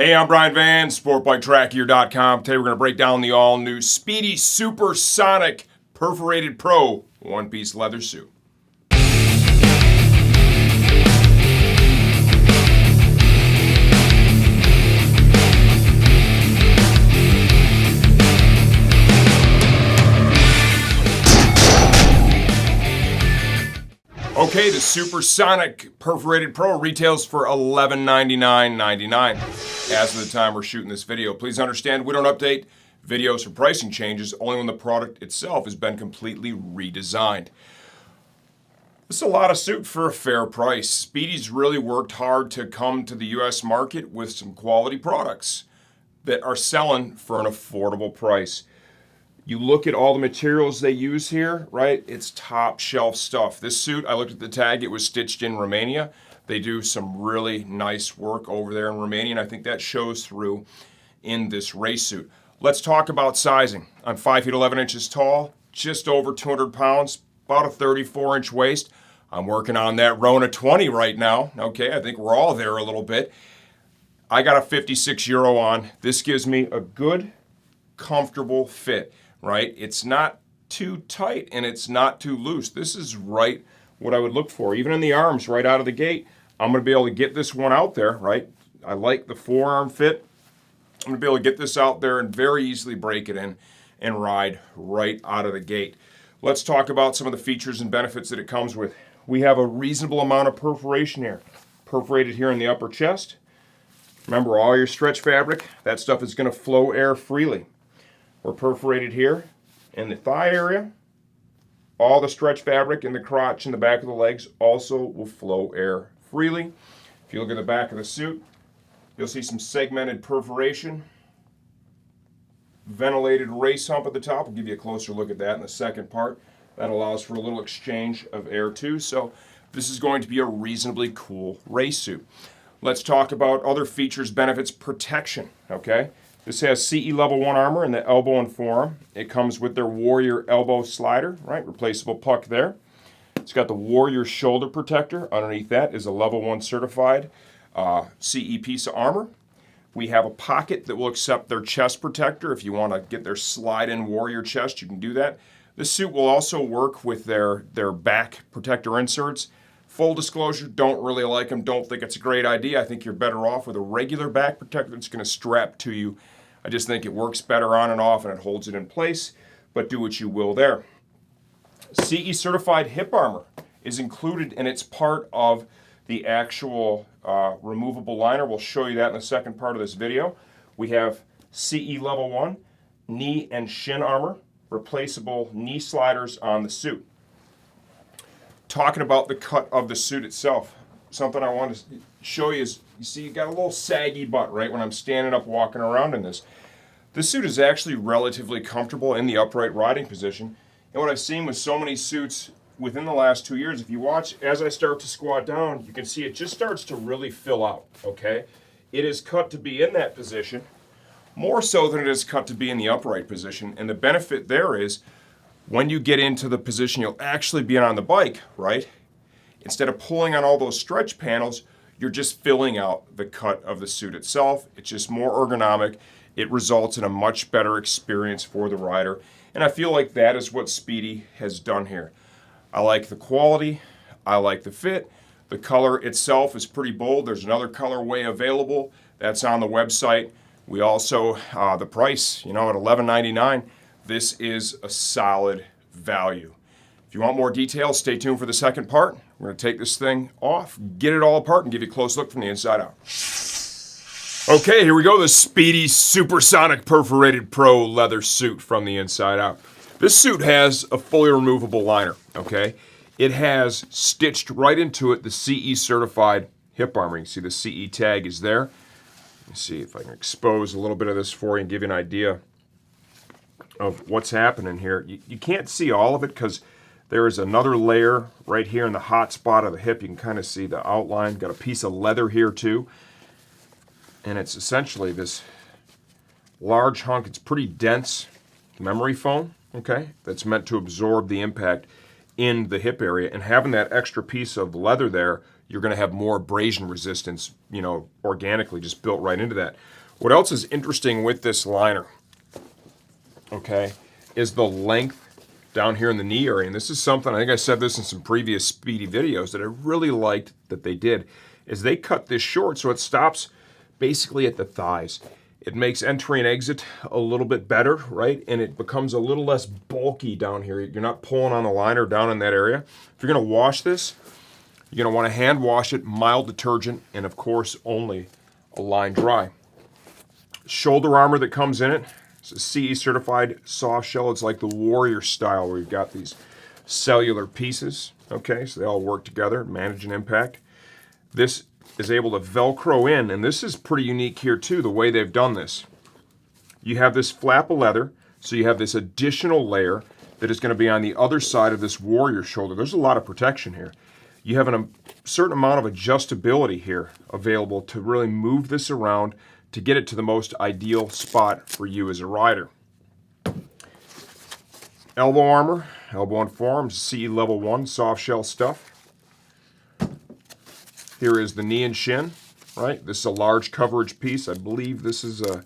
Hey, I'm Brian Van, SportbikeTrackgear.com. Today we're going to break down the all-new SPIDI Supersonic Perforated Pro one-piece leather suit. Okay, the Supersonic Perforated Pro retails for $1199.99. As of the time we're shooting this video, please understand we don't update videos for pricing changes only when the product itself has been completely redesigned. This is a lot of suit for a fair price. SPIDI's really worked hard to come to the US market with some quality products that are selling for an affordable price. You look at all the materials they use here, right? It's top shelf stuff. This suit, I looked at the tag, it was stitched in Romania. They do some really nice work over there in Romania, and I think that shows through in this race suit. Let's talk about sizing. I'm 5 feet 11 inches tall, just over 200 pounds, about a 34-inch waist. I'm working on that Rona 20 right now. Okay, I think we're all there a little bit. I got a 56 Euro on. This gives me a good, comfortable fit. Right? It's not too tight and it's not too loose. This is right what I would look for. Even in the arms right out of the gate, I'm going to be able to get this one out there, right? I like the forearm fit. I'm going to be able to get this out there and very easily break it in and ride right out of the gate. Let's talk about some of the features and benefits that it comes with. We have a reasonable amount of perforation here. Perforated here in the upper chest. Remember, all your stretch fabric, that stuff is going to flow air freely. We're perforated here in the thigh area. All the stretch fabric in the crotch and the back of the legs also will flow air freely. If you look at the back of the suit, you'll see some segmented perforation. Ventilated race hump at the top. We'll give you a closer look at that in the second part. That allows for a little exchange of air too. So this is going to be a reasonably cool race suit. Let's talk about other features, benefits, protection, okay? This has CE level 1 armor in the elbow and forearm. It comes with their Warrior elbow slider, right? Replaceable puck there. It's got the Warrior shoulder protector. Underneath that is a level 1 certified CE piece of armor. We have a pocket that will accept their chest protector. If you want to get their slide-in Warrior chest, you can do that. This suit will also work with their back protector inserts. Full disclosure, don't really like them, don't think it's a great idea. I think you're better off with a regular back protector that's going to strap to you. I just think it works better on and off and it holds it in place, but do what you will there. CE certified hip armor is included and it's part of the actual removable liner. We'll show you that in the second part of this video. We have CE level 1 knee and shin armor, replaceable knee sliders on the suit. Talking about the cut of the suit itself, something I want to show you is, you see you got a little saggy butt, right, when I'm standing up walking around in this. This suit is actually relatively comfortable in the upright riding position. And what I've seen with so many suits within the last 2 years, if you watch as I start to squat down, you can see it just starts to really fill out, okay? It is cut to be in that position, more so than it is cut to be in the upright position. And the benefit there is, when you get into the position you'll actually be on the bike, right? Instead of pulling on all those stretch panels, you're just filling out the cut of the suit itself. It's just more ergonomic. It results in a much better experience for the rider. And I feel like that is what SPIDI has done here. I like the quality. I like the fit. The color itself is pretty bold. There's another colorway available. That's on the website. We also, the price, at $11.99. This is a solid value. If you want more details, stay tuned for the second part. We're going to take this thing off, get it all apart, and give you a close look from the inside out. Okay, here we go. The SPIDI Supersonic Perforated Pro leather suit from the inside out. This suit has a fully removable liner, okay? It has stitched right into it the CE certified hip armor. You can see the CE tag is there. Let me see if I can expose a little bit of this for you and give you an idea of what's happening here. You can't see all of it because there is another layer right here in the hot spot of the hip. You can kind of see the outline. Got a piece of leather here too. And it's essentially this large hunk. It's pretty dense memory foam, okay, that's meant to absorb the impact in the hip area. And having that extra piece of leather there, you're going to have more abrasion resistance, you know, organically just built right into that. What else is interesting with this liner, okay, is the length down here in the knee area. And this is something, I think I said this in some previous Speedy videos, that I really liked that they did, is they cut this short so it stops basically at the thighs. It makes entry and exit a little bit better, right? And it becomes a little less bulky down here. You're not pulling on the liner down in that area. If you're gonna wash this, you're gonna wanna hand wash it, mild detergent, and of course, only a line dry. Shoulder armor that comes in it, it's a CE certified soft shell. It's like the Warrior style where you've got these cellular pieces, okay? So they all work together, manage an impact. This is able to Velcro in, and this is pretty unique here too, the way they've done this. You have this flap of leather, so you have this additional layer that is going to be on the other side of this Warrior shoulder. There's a lot of protection here. You have a certain amount of adjustability here available to really move this around to get it to the most ideal spot for you as a rider. Elbow armor, elbow and forearms, CE level 1 soft shell stuff. Here is the knee and shin, right? This is a large coverage piece. I believe this is a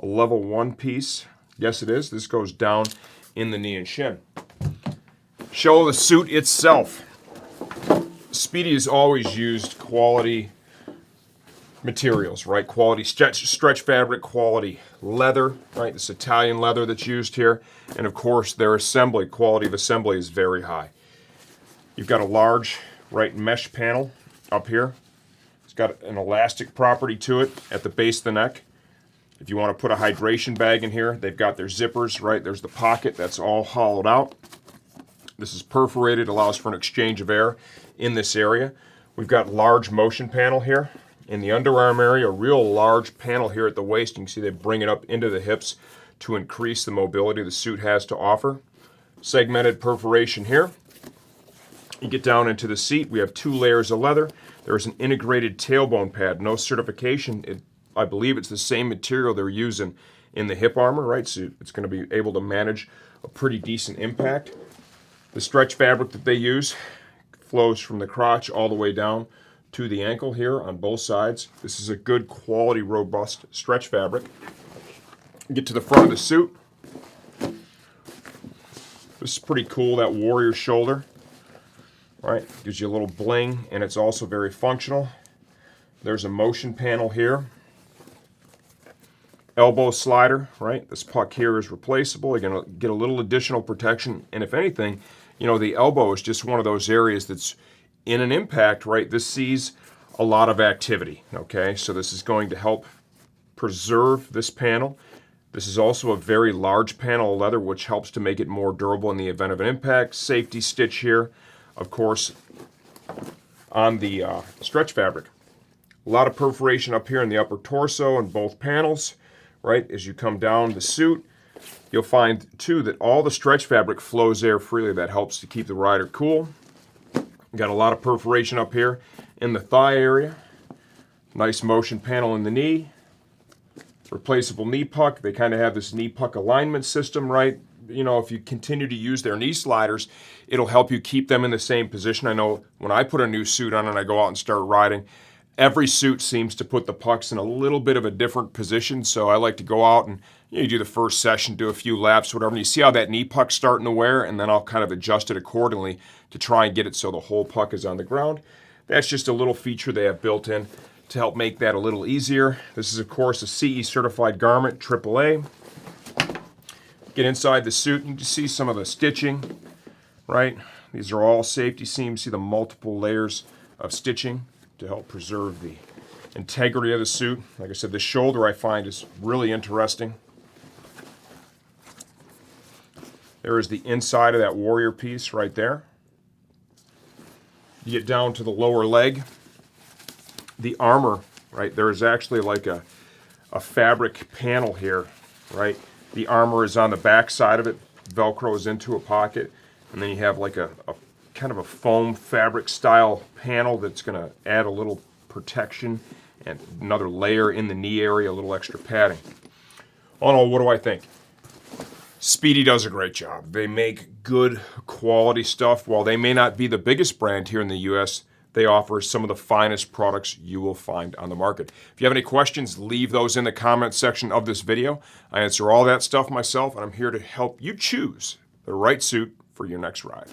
level 1 piece. Yes, it is. This goes down in the knee and shin. Show the suit itself. Speedy has always used quality materials, right? Quality stretch fabric, quality leather, right? This Italian leather that's used here. And of course, their assembly, quality of assembly is very high. You've got a large, right, mesh panel up here. It's got an elastic property to it at the base of the neck. If you want to put a hydration bag in here, they've got their zippers, right? There's the pocket that's all hollowed out. This is perforated, allows for an exchange of air in this area. We've got large motion panel here. In the underarm area, a real large panel here at the waist. You can see they bring it up into the hips to increase the mobility the suit has to offer. Segmented perforation here. You get down into the seat, we have 2 layers of leather. There's an integrated tailbone pad, no certification. I believe it's the same material they're using in the hip armor, right? So it's going to be able to manage a pretty decent impact. The stretch fabric that they use flows from the crotch all the way down to the ankle here on both sides. This is a good quality, robust stretch fabric. Get to the front of the suit. This is pretty cool, that Warrior shoulder. Right, gives you a little bling, and it's also very functional. There's a motion panel here. Elbow slider, right? This puck here is replaceable. You're gonna get a little additional protection, and if anything, you know, the elbow is just one of those areas that's in an impact, right? This sees a lot of activity, okay? So this is going to help preserve this panel. This is also a very large panel of leather, which helps to make it more durable in the event of an impact. Safety stitch here. Of course, on the stretch fabric. A lot of perforation up here in the upper torso and both panels, right? As you come down the suit, you'll find, too, that all the stretch fabric flows air freely. That helps to keep the rider cool. Got a lot of perforation up here in the thigh area. Nice motion panel in the knee. Replaceable knee puck. They kind of have this knee puck alignment system, right? You know, if you continue to use their knee sliders, it'll help you keep them in the same position. I know when I put a new suit on and I go out and start riding, every suit seems to put the pucks in a little bit of a different position. So I like to go out and you do the first session, do a few laps, whatever, and you see how that knee puck's starting to wear, and then I'll kind of adjust it accordingly to try and get it so the whole puck is on the ground. That's just a little feature they have built in to help make that a little easier. This is, of course, a CE certified garment, AAA. Get inside the suit, you can just see some of the stitching, right? These are all safety seams. See the multiple layers of stitching to help preserve the integrity of the suit. Like I said, the shoulder I find is really interesting. There is the inside of that Warrior piece right there. You get down to the lower leg. The armor, right, there is actually like a fabric panel here, right? The armor is on the back side of it, Velcros into a pocket, and then you have like a kind of a foam fabric style panel that's going to add a little protection and another layer in the knee area, a little extra padding. All in all, what do I think? Speedy does a great job. They make good quality stuff. While they may not be the biggest brand here in the US, they offer some of the finest products you will find on the market. If you have any questions, leave those in the comments section of this video. I answer all that stuff myself, and I'm here to help you choose the right suit for your next ride.